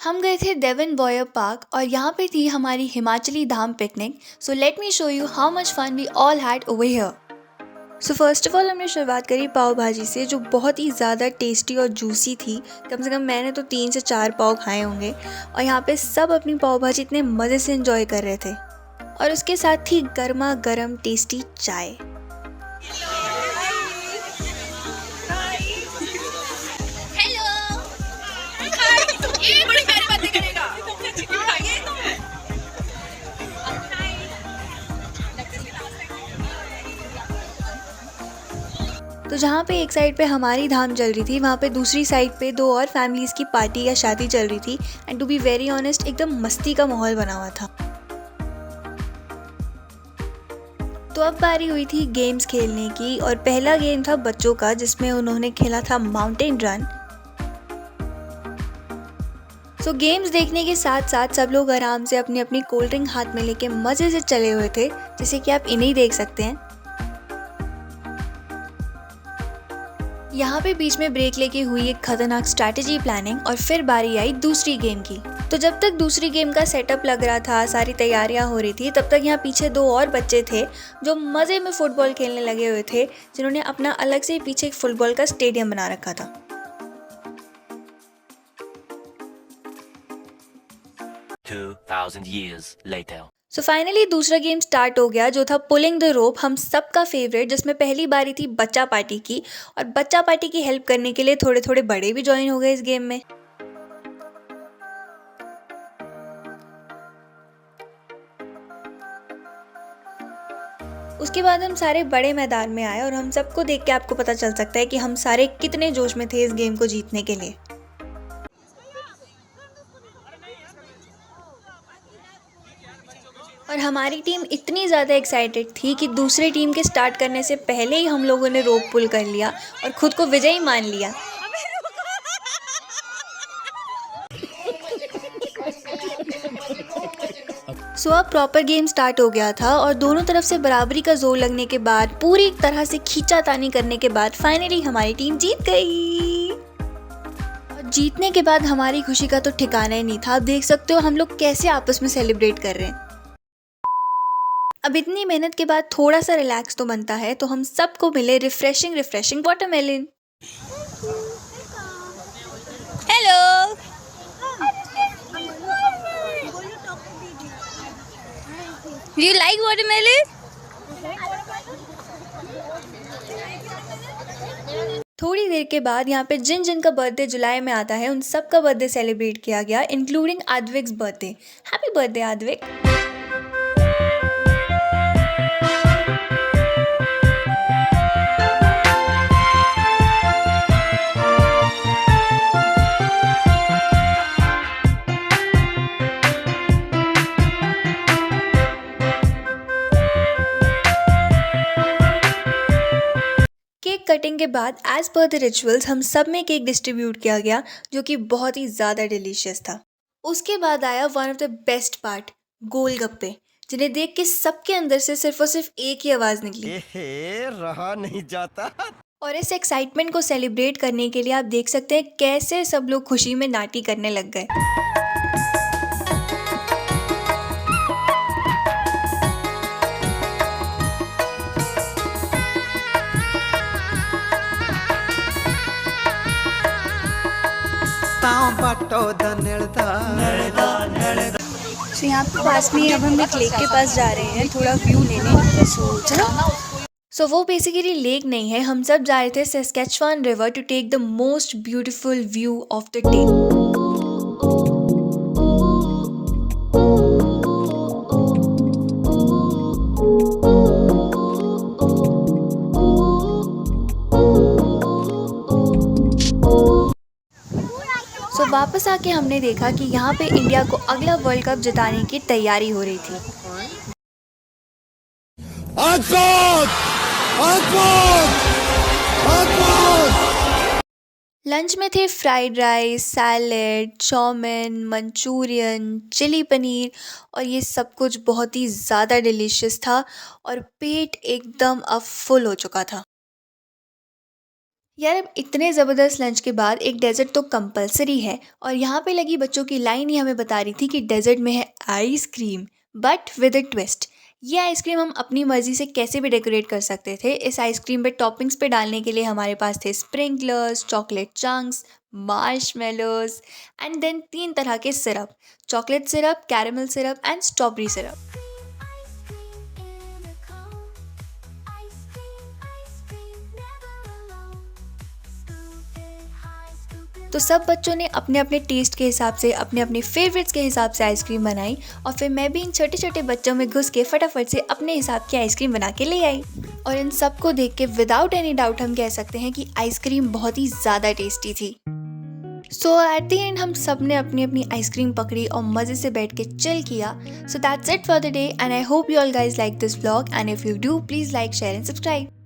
हम गए थे देवन बॉयर पार्क और यहाँ पे थी हमारी हिमाचली धाम पिकनिक। So let me show you how much fun we all had over here. So first of all हमने शुरुआत करी पाव भाजी से, जो बहुत ही ज़्यादा टेस्टी और जूसी थी। कम से कम मैंने तो 3 से 4 पाव खाए होंगे और यहाँ पे सब अपनी पाव भाजी इतने मज़े से एंजॉय कर रहे थे। और उसके साथ थी गर्मा गर्म टेस्टी चाय। तो जहाँ पे एक साइड पे हमारी धाम चल रही थी, वहाँ पे दूसरी साइड पे 2 और फैमिलीज़ की पार्टी या शादी चल रही थी। And to be very honest, एकदम मस्ती का माहौल बना हुआ था। तो अब बारी हुई थी गेम्स खेलने की और पहला गेम था बच्चों का, जिसमें उन्होंने खेला था माउंटेन रन। सो गेम्स देखने के साथ साथ सब लोग आराम से अपनी अपनी कोल्ड ड्रिंक हाथ में लेके मज़े से चले हुए थे, जैसे कि आप इन्हें देख सकते हैं। यहाँ पे बीच में ब्रेक लेके हुई एक खतरनाक स्ट्रैटेजी प्लानिंग और फिर बारी आई दूसरी गेम की। तो जब तक दूसरी गेम का सेटअप लग रहा था, सारी तैयारियां हो रही थी, तब तक यहाँ पीछे 2 और बच्चे थे जो मज़े में फुटबॉल खेलने लगे हुए थे, जिन्होंने अपना अलग से पीछे एक फुटबॉल का स्टेडियम बना रखा था। 2000 years later. सो फाइनली दूसरा गेम स्टार्ट हो गया, जो था पुलिंग द रोप, हम सबका फेवरेट, जिसमें पहली बारी थी बच्चा पार्टी की। और बच्चा पार्टी की हेल्प करने के लिए थोड़े थोड़े बड़े भी ज्वाइन हो गए इस गेम में। उसके बाद हम सारे बड़े मैदान में आए और हम सबको देख के आपको पता चल सकता है कि हम सारे कितने जोश में थे इस गेम को जीतने के लिए। और हमारी टीम इतनी ज़्यादा एक्साइटेड थी कि दूसरी टीम के स्टार्ट करने से पहले ही हम लोगों ने रोप पुल कर लिया और खुद को विजयी मान लिया। सो अब प्रॉपर गेम स्टार्ट हो गया था और दोनों तरफ से बराबरी का जोर लगने के बाद, पूरी तरह से खींचातानी करने के बाद फाइनली हमारी टीम जीत गई। और जीतने के बाद हमारी खुशी का तो ठिकाना ही नहीं था। आप देख सकते हो हम लोग कैसे आपस में सेलिब्रेट कर रहे हैं। अब इतनी मेहनत के बाद थोड़ा सा रिलैक्स तो बनता है, तो हम सबको मिले refreshing watermelon. Hello, you like watermelon? थोड़ी देर के बाद यहाँ पे जिन जिन का बर्थडे जुलाई में आता है, उन सब का बर्थडे सेलिब्रेट किया गया, इंक्लूडिंग आद्विक्स birthday. Happy birthday Aadvik. Cake cutting के बाद एज पर द रिचुअल्स हम सब में केक डिस्ट्रीब्यूट किया गया, जो कि बहुत ही ज़्यादा डिलीशियस था। उसके बाद आया one of the best part, golgappe, जिन्हें देख के सबके अंदर से सिर्फ और सिर्फ एक ही आवाज़ निकली। रहा नहीं जाता। और इस एक्साइटमेंट को सेलिब्रेट करने के लिए आप देख सकते हैं कैसे सब लोग खुशी में नाटी करने लग गए। तो यहाँ पे पास में अब हम एक लेक के पास जा रहे हैं थोड़ा व्यू लेने। सो वो बेसिकली लेक नहीं है, हम सब जा रहे थे Saskatchewan river to take the most beautiful view of the day. So वापस आके हमने देखा कि यहाँ पे इंडिया को अगला वर्ल्ड कप जिताने की तैयारी हो रही थी। लंच में थे fried rice, salad, chow mein, manchurian, chilli paneer और ये सब कुछ बहुत ही ज़्यादा डिलीशियस था और पेट एकदम अब फुल हो चुका था। यार अब इतने ज़बरदस्त लंच के बाद एक डेजर्ट तो कंपलसरी है और यहाँ पे लगी बच्चों की लाइन ही हमें बता रही थी कि डेजर्ट में है ice cream but with a twist. ये आइसक्रीम हम अपनी मर्जी से कैसे भी डेकोरेट कर सकते थे। इस आइसक्रीम पे टॉपिंग्स पे डालने के लिए हमारे पास थे sprinklers, chocolate chunks, marshmallows and then 3 तरह के syrup, chocolate syrup, caramel syrup and strawberry syrup. तो सब बच्चों ने अपने अपने टेस्ट के हिसाब से, अपने अपने फेवरेट्स के हिसाब से आइसक्रीम बनाई और फिर मैं भी इन छोटे छोटे बच्चों में घुस के फटाफट से अपने हिसाब की आइसक्रीम बना के ले आई। और इन सबको देख के विदाउट एनी डाउट हम कह सकते हैं कि आइसक्रीम बहुत ही ज़्यादा टेस्टी थी। सो एट द एंड हम सब ने अपनी अपनी आइसक्रीम पकड़ी और मज़े से बैठ के चिल किया। So that's it for the day and I hope you all guys like this vlog and if you do please like, share and subscribe.